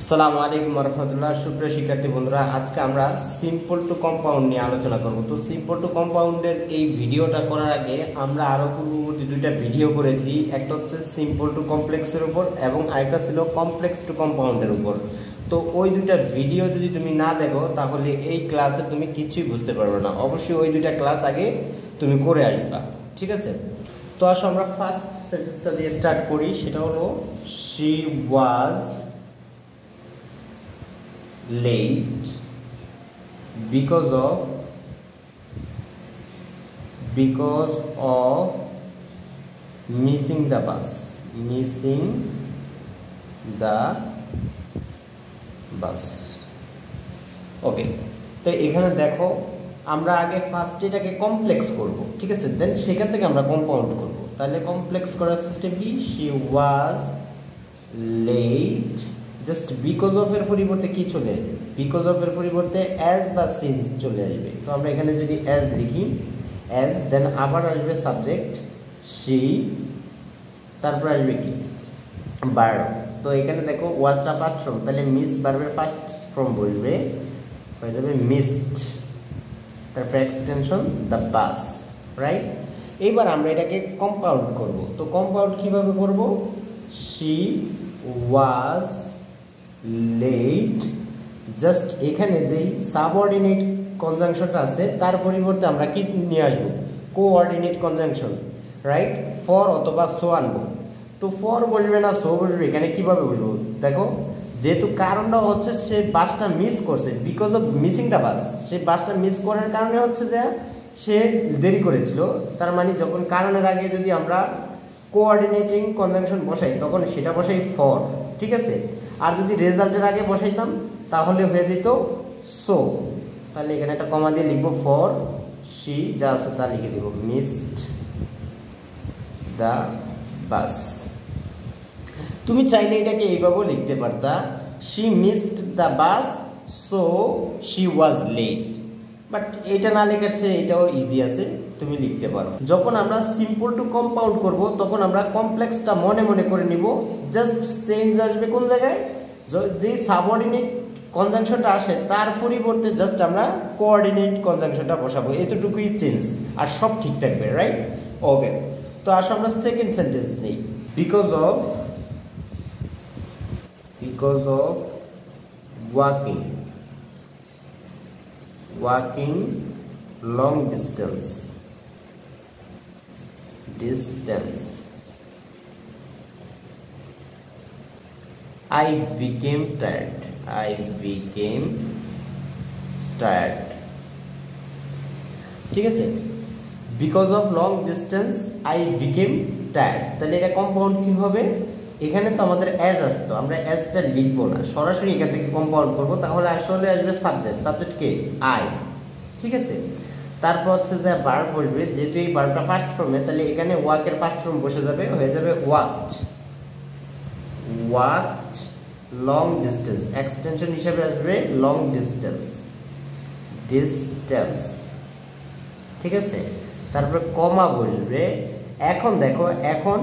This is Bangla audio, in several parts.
আসসালামু আলাইকুম রহমতুল্লাহ। সুপ্রিয় শিক্ষার্থী বন্ধুরা, আজকে আমরা সিম্পল টু কম্পাউন্ড নিয়ে আলোচনা করব। তো সিম্পল টু কম্পাউন্ডের এই ভিডিওটা করার আগে আমরা আরও পূর্ববর্তী দুইটা ভিডিও করেছি। একটা হচ্ছে সিম্পল টু কমপ্লেক্সের উপর এবং আরেকটা ছিল কমপ্লেক্স টু কম্পাউন্ডের উপর। তো ওই দুইটা ভিডিও যদি তুমি না দেখো তাহলে এই ক্লাসে তুমি কিছুই বুঝতে পারবে না। অবশ্যই ওই দুইটা ক্লাস আগে তুমি করে আসবা, ঠিক আছে? তো আসো আমরা ফার্স্ট সেন্টেন্সটা দিয়ে স্টার্ট করি। সেটা হলো she was late because of missing the bus. ওকে, তো এখানে দেখো আমরা আগে ফার্স্ট এটাকে কমপ্লেক্স করব, ঠিক আছে? দেন সেখান থেকে আমরা কম্পাউন্ড করব। তাহলে কমপ্লেক্স করার সিস্টেম কি? She was late, just because of এর পরিবর্তে কি চলে আসবে? বিকজ অফ এর পরিবর্তে অ্যাজ বা সিন্স চলে আসবে। তো আমরা এখানে যদি অ্যাজ লিখি, অ্যাজ, দেন আবার আসবে সাবজেক্ট শি, তারপর আসবে কি? ভার্ব। তো এখানে দেখো ওয়াজটা ফার্স্ট ফর্ম, তাহলে মিস ভার্বের ফার্স্ট ফর্ম বসবে, হয়ে যাবে মিসড, তারপর এক্সটেনশন দ্য বাস, রাইট? এইবার আমরা এটাকে কম্পাউন্ড করব। তো কম্পাউন্ড কিভাবে করব? শি ওয়াজ লেট, জাস্ট এখানে যেই সাবঅর্ডিনেট কনজাংশনটা আছে তার পরিবর্তে আমরা কি নিয়ে আসবো? Coordinate conjunction, right? ফর অথবা সো আনবো। তো ফর বসবে না সো বসবে, এখানে কিভাবে বসবো? দেখো, যেহেতু কারণটা হচ্ছে সে বাসটা মিস করছে, because of missing the bus, সে বাসটা মিস করার কারণে হচ্ছে যে সে দেরি করেছিল। তার মানে যখন কারণের আগে যদি আমরা কোঅর্ডিনেটিং কনজাংশন বসাই তখন সেটা বসাই ফর, ঠিক আছে? আর যদি রেজাল্টের আগে বসাইতাম তাহলে হয়ে যেত সো। তাহলে এখানে একটা কমা দিয়ে লিখবো ফর, শি যা আছে তা লিখে দিব, মিসড দ্য বাস। তুমি চাইলে এটাকে এইভাবেও লিখতে পারতা, she missed the bus so she was late. But এটা না লেখার চেয়ে এটাও ইজি আছে, তুমি লিখতে পারো। যখন আমরা সিম্পল টু কম্পাউন্ড করব তখন আমরা কমপ্লেক্সটা মনে মনে করে নিব। জাস্ট চেঞ্জ আসবে কোন জায়গায়? যে সাবঅর্ডিনেট কনজাংশনটা আসে তার পরিবর্তে জাস্ট আমরা কোঅর্ডিনেট কনজাংশনটা বসাবো, এতটুকুই চেঞ্জ, আর সব ঠিক থাকবে, রাইট? ওকে, তো আসো আমরা সেকেন্ড সেন্টেন্স নেই। Because of walking long distance I became tired. ঠিক আছে? Because of long distance I became tired. তাহলে এটা কম্পাউন্ড কি হবে? এখানে তো আমাদের অ্যাজ আসতো, আমরা অ্যাজটা লিখবো না, সরাসরি এখান থেকে কম্পাউন্ড করবো। তাহলে আসলে আসবে সাবজেক্ট কে? আই, ঠিক আছে? তারপর হচ্ছে যে ভার্ব বসবে, যেহেতু এই ভার্বটা ফার্স্ট ফর্মে, তাহলে এখানে ওয়াকের ফার্স্ট ফর্ম বসে যাবে, হয়ে যাবে ওয়াকড লং ডিস্টেন্স, এক্সটেনশন হিসেবে আসবে লং ডিস্টেন্স, ঠিক আছে? তারপরে কমা বসবে। এখন দেখো, এখন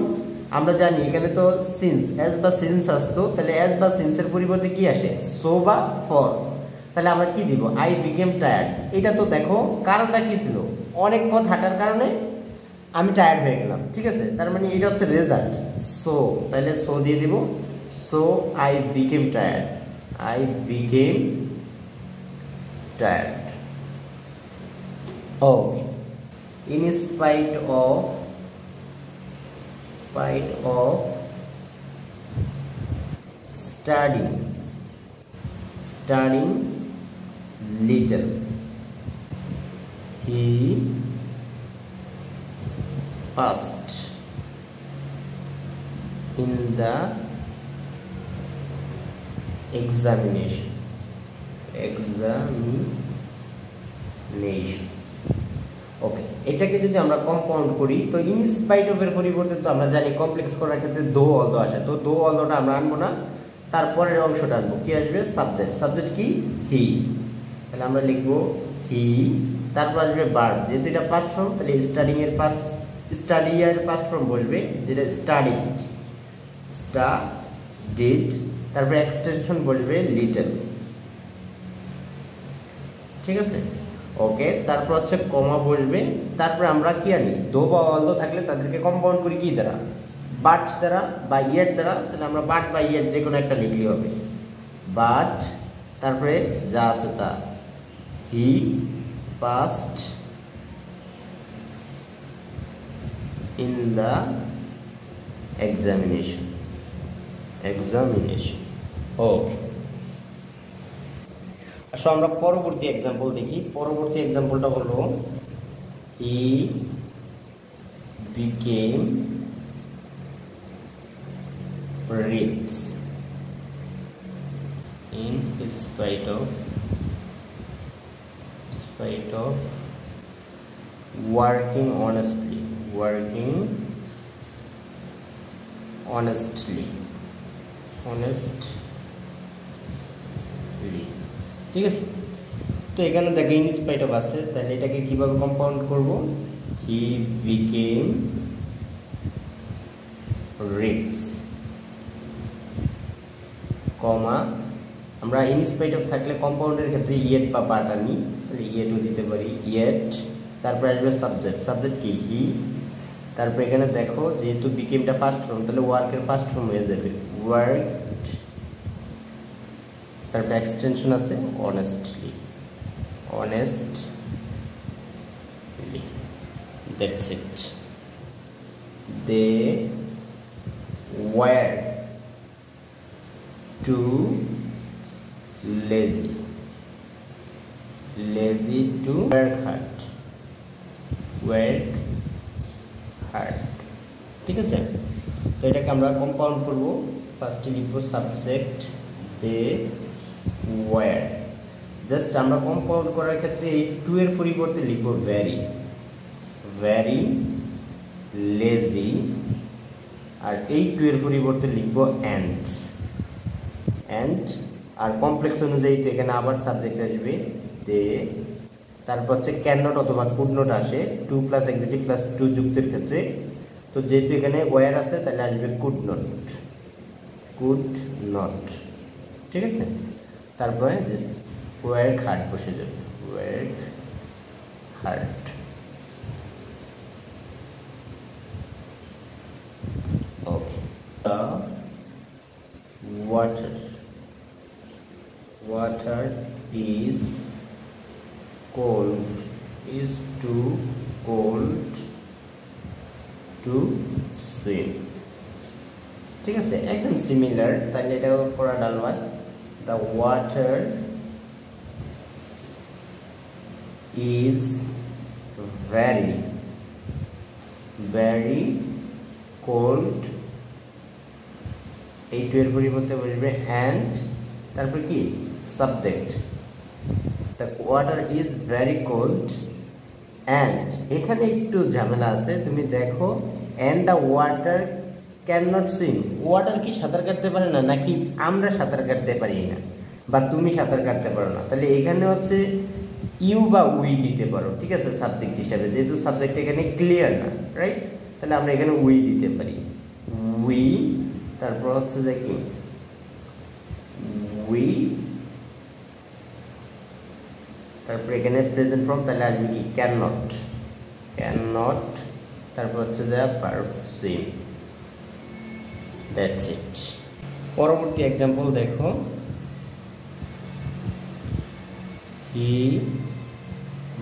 আমরা জানি এখানে তো সিন্স, অ্যাজ বা সিন্স আসতো, তাহলে অ্যাজ বা সিন্সের পরিবর্তে কি আসে? সো বা ফর। তাহলে আমরা কি দিব? I became tired. এটা তো দেখো কারণটা কি ছিল? অনেক পথ হাঁটার কারণে আমি টায়ার্ড হয়ে গেলাম, ঠিক আছে? তার মানে এটা হচ্ছে রেজাল্ট, সো। তাহলে সো দিয়ে দিব, so I became tired, okay. In spite of studying little, he passed in the examination. ওকে, এটাকে যদি আমরা কম্পাউন্ড করি তো ইন স্পাইট অফ এর পরিবর্তে তো আমরা জানি কমপ্লেক্স করার ক্ষেত্রে দো অলদো আসে। তো দো অলদোটা আমরা আনবো না, তারপরের অংশটা আনবো। কি আসবে? সাবজেক্ট কি? হি। তাহলে আমরা লিখবো হি, তারপর আসবে ভার্ব, যেহেতু এটা ফার্স্ট ফর্ম তাহলে স্টাডি এর ফার্স্ট ফর্ম বসবে, যেটা স্টাডিড, তারপরে এক্সটেনশন বসবে লিটল, ঠিক আছে। ওকে, তারপর হচ্ছে কমা বসবে, তারপর আমরা কি আনি, দো বা অলদো থাকলে তাদেরকে কম্পাউন্ড করি কি দ্বারা, বাট দ্বারা বা ইয়ের দ্বারা। তাহলে আমরা বাট বা ইয়ের যে কোনো একটা লিখলে হবে, বাট তারপরে যা আছে তা, he passed in the examination, okay. আসলে আমরা পরবর্তী এক্সাম্পল দেখি। পরবর্তী এক্সাম্পলটা হলো he became rich in spite of working honestly, ঠিক আছে। তো এখানে দেখো ইন স্পাইট অফ আছে, তাহলে এটাকে কিভাবে কম্পাউন্ড করব, হি বিকেম রিচ, কমা আমরা ইন স্পাইট অফ থাকলে কম্পাউন্ডের ক্ষেত্রে ইয়েট বা বাট আনি, তাহলে ইয়েটও দিতে পারি, ইয়েট। তারপরে আসবে সাবজেক্ট কি, হি। তারপর এখানে দেখো যেহেতু বিকেমটা ফার্স্ট ফর্ম, তাহলে ওয়ার্কের ফার্স্ট ফর্ম হয়ে যাবে ওয়ার্ক। তারপর এক্সটেনশন আছে honestly, that's it. They were too lazy to work hard, ঠিক আছে। তো এটাকে আমরা কম্পাউন্ড করব, ফার্স্টে লিখব সাবজেক্ট দে ওয়ার। জাস্ট আমরা কম্পাউন্ড করার ক্ষেত্রে এই টু এর পরিবর্তে লিখব ভেরি লেজি, আর এই টু এর পরিবর্তে লিখব অ্যান্ড। আর কমপ্লেক্স অনুযায়ী তো এখানে আবার সাবজেক্ট আসবে দে, তারপর হচ্ছে ক্যান নট অথবা কুড নট আসে টু প্লাস এক্সিটিভ প্লাস টু যুক্তের ক্ষেত্রে। তো যেহেতু এখানে ওয়ার আছে তাহলে আসবে কুড নট, ঠিক আছে। তারপরে ওয়ার্ক হার্ড বসে যাবে, work hard. Okay, water is too cold to swim, ঠিক আছে, একদম সিমিলার। তাহলে এটাও পড়া ডালওয়ার, the water is very cold, এই টু এর পরিবর্তে বসবে অ্যান্ড, তারপর কি subject, the water is very cold and, এখানে একটু ঝামেলা আছে, তুমি দেখো and the water cannot swim, water কি সাঁতার কাটতে পারে না, নাকি আমরা সাঁতার কাটতে পারি না, বা তুমি সাঁতার কাটতে পারো না। তাহলে এখানে হচ্ছে ইউ বা উই দিতে পারো, ঠিক আছে, সাবজেক্ট হিসাবে, যেহেতু সাবজেক্ট এখানে ক্লিয়ার না, রাইট। তাহলে আমরা এখানে উই দিতে পারি, উই। তারপর হচ্ছে যে কি উই, তারপর এখানে প্রেজেন্ট ফর্ম, তাহলে আসবে কি ক্যান নট, তারপর হচ্ছে যে ভার্ব সুইম, দ্যাটস ইট। পরবর্তী এক্সাম্পল দেখো, he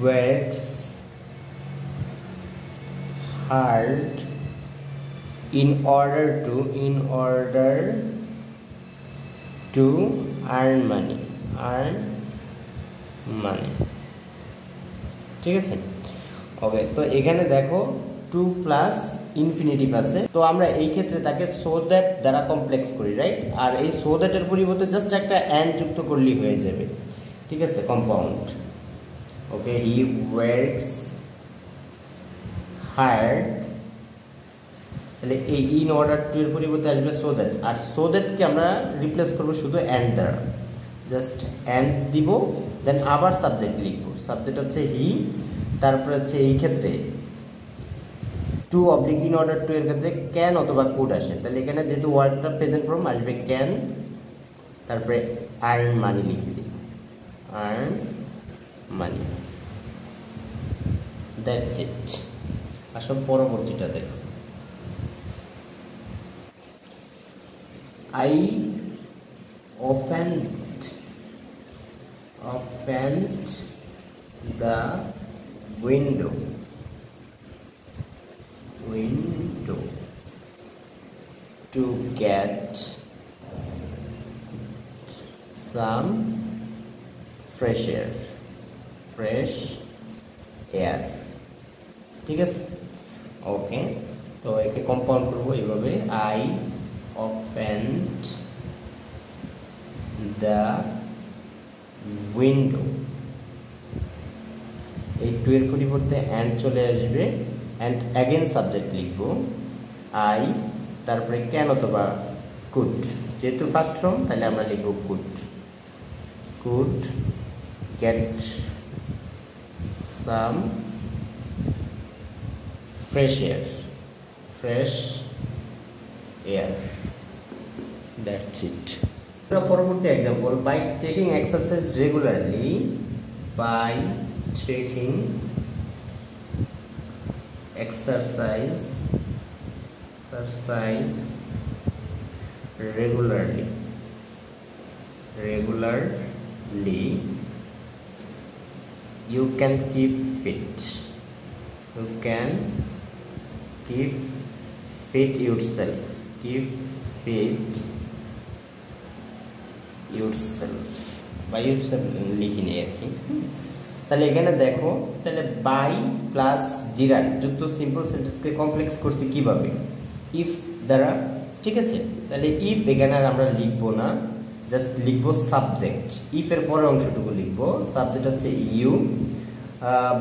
works hard in order to earn money, ঠিক আছে। ওকে, তো এখানে দেখো টু প্লাস ইনফিনিটিভ আছে, তো আমরা এই ক্ষেত্রে তাকে সো দ্যাট দ্বারা কমপ্লেক্স করি, রাইট। আর এই সো দ্যাটের পরিবর্তে জাস্ট একটা অ্যান্ড যুক্ত করলেই হয়ে যাবে, ঠিক আছে, compound. Okay, he works hard, তাহলে এই ইন অর্ডার টু এর পরিবর্তে আসবে সো দ্যাট, আর সো দ্যাটকে আমরা রিপ্লেস করবো শুধু অ্যান্ড দ্বারা, জাস্ট অ্যান্ড দিব, দেন আবার সাবজেক্ট লিখবো, সাবজেক্ট হচ্ছে হি। তারপরে হচ্ছে এই ক্ষেত্রে to oblique in order to এর ক্ষেত্রে ক্যান অথবা কুড আসে, তাহলে এখানে যেহেতু ওয়ার্ডটা প্রেজেন্ট ফর্ম আসবে ক্যান, তারপরে আর্ন মানি লিখে দিই, আর্ন মানি, দ্যাটস ইট। আসল পরবর্তীটা দেখো, I opened the window to get some fresh air, ঠিক আছে? ওকে, তো একে কম্পাউন্ড করবো এইভাবে, I opened the window, এই 12 পরিবর্তে and চলে আসবে, and again সাবজেক্ট লিখবো I, তারপরে কেন অথবা could, যেহেতু ফার্স্ট ফর্ম তাহলে আমরা লিখবো could get some fresh air, that's it. পরবর্তী example, by taking exercise regularly, by taking exercise regularly, you can keep fit, yourself, by yourself লিখি নেই আর কি। তাহলে এখানে দেখো, তাহলে বাই প্লাস জিরার যুক্ত সিম্পল সেন্টেন্সকে কমপ্লেক্স করছি কিভাবে, ইফ দ্বারা, ঠিক আছে? তাহলে ইফ এখানে আর আমরা লিখবো না, জাস্ট লিখবো সাবজেক্ট, ইফ এর পরের অংশটুকু লিখবো, সাবজেক্ট হচ্ছে ইউ,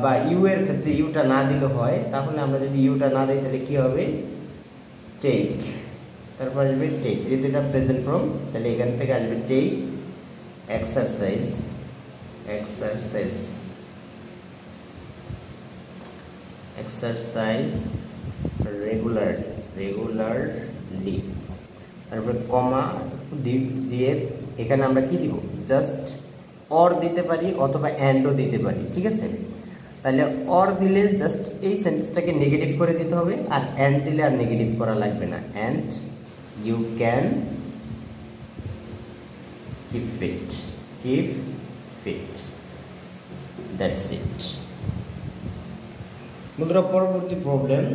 বা ইউ এর ক্ষেত্রে ইউটা না দিলে হয়, তাহলে আমরা যদি ইউটা না দিই তাহলে কি হবে, টেক, তারপর আসবে টেক, যেহেতু এটা প্রেজেন্ট ফর্ম তাহলে এখান থেকে আসবে টেক এক্সারসাইজ রেগুলারলি, তারপর কমা দিয়ে এখানে আমরা কি দিব, জাস্ট অর দিতে পারি অথবা অ্যান্ডও দিতে পারি, ঠিক আছে? তাহলে অর দিলে জাস্ট এই সেন্টেন্সটাকে নেগেটিভ করে দিতে হবে, আর অ্যান্ড দিলে আর নেগেটিভ করা লাগবে না, and you can keep fit, that's it. বন্ধুরা, পরবর্তী প্রবলেম,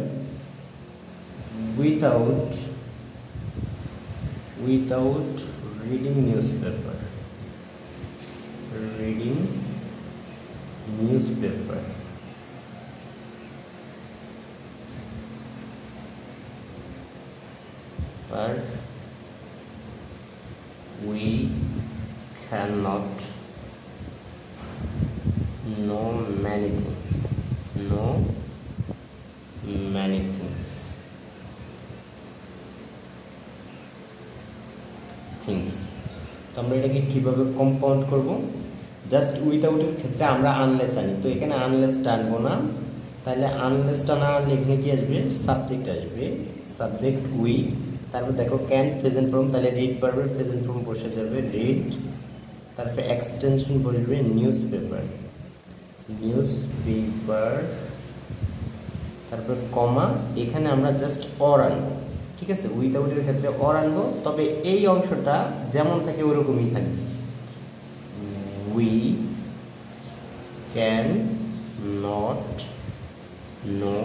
without reading newspaper, but we cannot know many things, তো আমরা এটাকে কিভাবে কম্পাউন্ড করব, জাস্ট উইথাউটের ক্ষেত্রে আমরা আনলেস আনি, তো এখানে আনলেস টানবো না, তাহলে আনলেসটা না আনলে এখানে কি আসবে, সাবজেক্ট আসবে, সাবজেক্ট উই, তারপর দেখো ক্যান প্রেজেন্ট ফর্ম, তাহলে রিড ভার্বের প্রেজেন্ট ফর্ম বসে যাবে রিড, তারপর এক্সটেনশন বসবে নিউজ পেপার, তারপর কমা, এখানে আমরা জাস্ট অর আনবো, ঠিক আছে? উইথাউটের ক্ষেত্রে অর আনবো, তবে এই অংশটা যেমন থাকে ওরকমই থাকবে, we can not know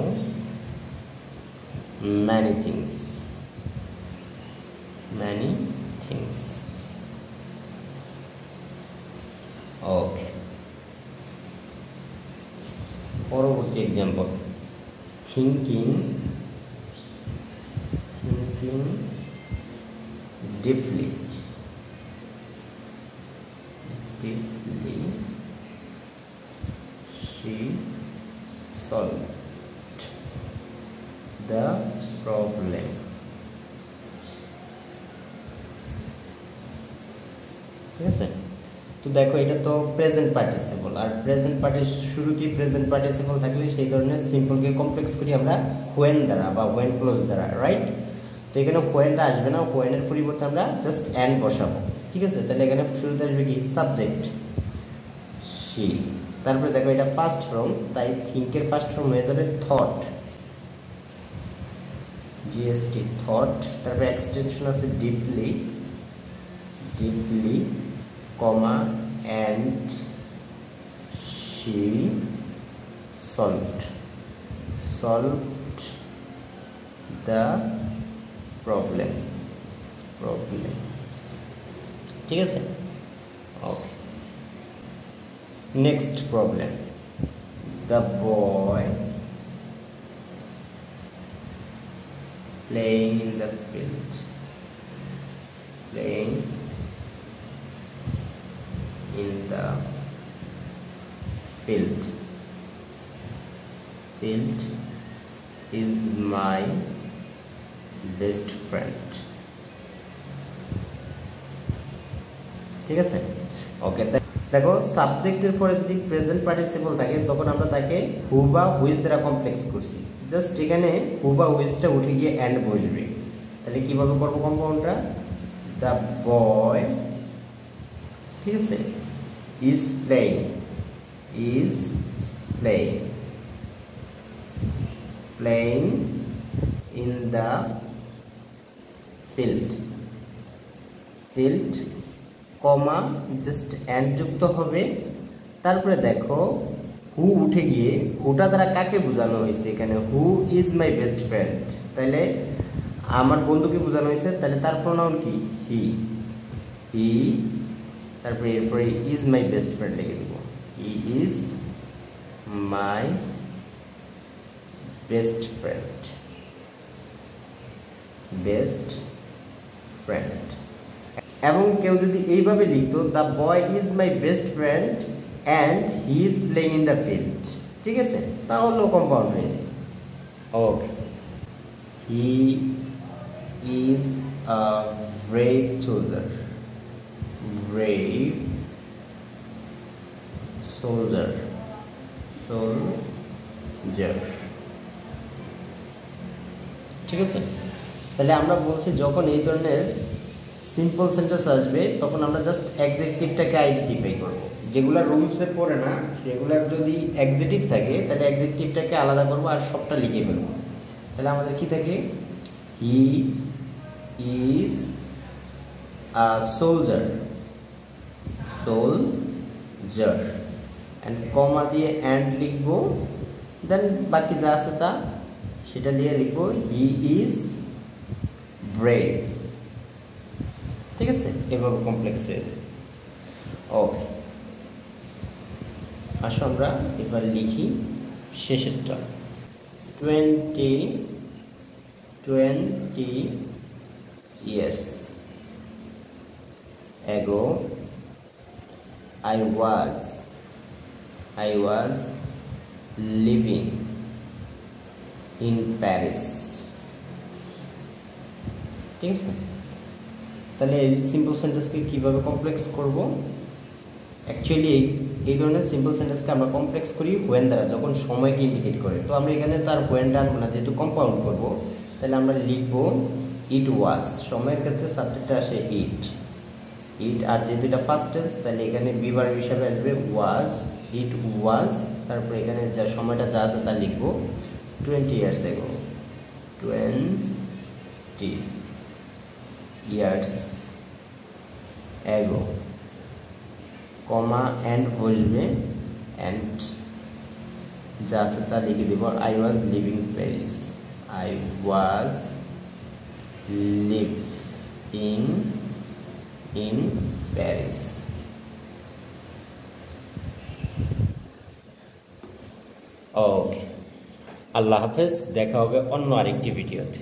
many things, ওকে। পরবর্তী example, thinking deeply, she solved the problem, ঠিক আছে? তো দেখো, এটা তো প্রেজেন্ট পার্টিসিপল, আর প্রেজেন্ট শুরুতেই প্রেজেন্ট পার্টিসিপল থাকলে সেই ধরনের সিম্পলকে কমপ্লেক্স করি আমরা হোয়েন দ্বারা বা হোয়েন ক্লোজ দ্বারা, রাইট? তো এখানে হোয়েনটা আসবে না, হোয়েনের পরিবর্তে আমরা জাস্ট অ্যান্ড বসাবো, ঠিক আছে, তাহলে এখানে শুরুতে আসবে কি সাবজেক্ট শি। তারপরে দেখো এটা ফার্স্ট ফর্ম, তাই থিঙ্কের ফার্স্ট ফর্ম হয়ে যাবে থট, জিএসটি থট। তারপরে এক্সটেনশন আছে deeply, deeply comma and she solved, solved the problem, problem. ঠিক আছে, okay. Next problem, the boy playing in the field, playing in the field, field is my best friend। ঠিক আছে, ওকে। দেখো সাবজেক্টের পরে যদি প্রেজেন্ট পার্টিসিপল থাকে তখন আমরা তাকে হু বা হুইজ দ্বারা কমপ্লেক্স করছি, জাস্ট এখানে হু বা হুইজটা উঠে গিয়ে অ্যান্ড বসবে। তাহলে কীভাবে করবো কম্পাউন্ডটা, দ্য বয়, ঠিক আছে, is playing, is playing, playing in the field, field comma just and যুক্ত হবে। তারপরে দেখো হু উঠে গিয়ে হুটা দ্বারা কাকে বোঝানো হয়েছে, এখানে who is my best friend, তাহলে আমার বন্ধুকে বোঝানো হয়েছে, তাহলে তার প্রোনাউন কি হি, হি। তারপরে এরপরে ইজ মাই বেস্ট ফ্রেন্ড লিখে দেব, he is my best friend, best friend. এবং কেউ যদি এইভাবে লিখতো the boy is my best friend and he is playing in the field, ঠিক আছে, তাহলেও কম্পাউন্ড হয়ে যায়। Okay, he is a brave soldier, brave soldier, soldier. ঠিক আছে, তাহলে আমরা বলছি যখন এই ধরনের সিম্পল সেন্টেন্স আসবে তখন আমরা জাস্ট অ্যাডজেক্টিভটাকে আইডেন্টিফাই করব, যেগুলো রুলসে পড়ে না সেগুলোর যদি অ্যাডজেক্টিভ থাকে তাহলে অ্যাডজেক্টিভটাকে আলাদা করব আর সবটা লিখে ফেলব। তাহলে আমাদের কি থাকে, he is a soldier, soldier, and comma দিয়ে অ্যান্ড লিখবো, দেন বাকি যা আছে তা সেটা দিয়ে লিখবো, হি ইজ ব্রেভ। ঠিক আছে, এভাবে কমপ্লেক্স হয়ে যাবে। ওকে, আসো আমরা এবার লিখি শেষেরটা। 20 years ago I was living in Paris। ঠিক আছে, তাহলে এই সিম্পল সেন্টেন্সকে কীভাবে কমপ্লেক্স করব, অ্যাকচুয়ালি এই ধরনের সিম্পল সেন্টেন্সকে আমরা কমপ্লেক্স করি হোয়েন দ্বারা, যখন সময়কে ইন্ডিকেট করে। তো আমরা এখানে তার হোয়েনটা আনবো না, যেহেতু কম্পাউন্ড করব, তাহলে আমরা লিখব ইট ওয়াজ। সময়ের ক্ষেত্রে সাবজেক্টটা আসে ইট, ইট, আর যেহেতু এটা ফার্স্ট টেন্স তাহলে এখানে বিভার হিসাবে আসবে ওয়াজ, ইট ওয়াজ। তারপরে এখানে যা সময়টা যা আছে তা লিখব 20 years ago, 20 years ago, comma and বসবে, অ্যান্ড যা আছে তা লিখে দেব, I was living Paris, I was living in Paris. Okay, আল্লাহ হাফেজ, দেখা হবে অন্য আরেকটি ভিডিওতে।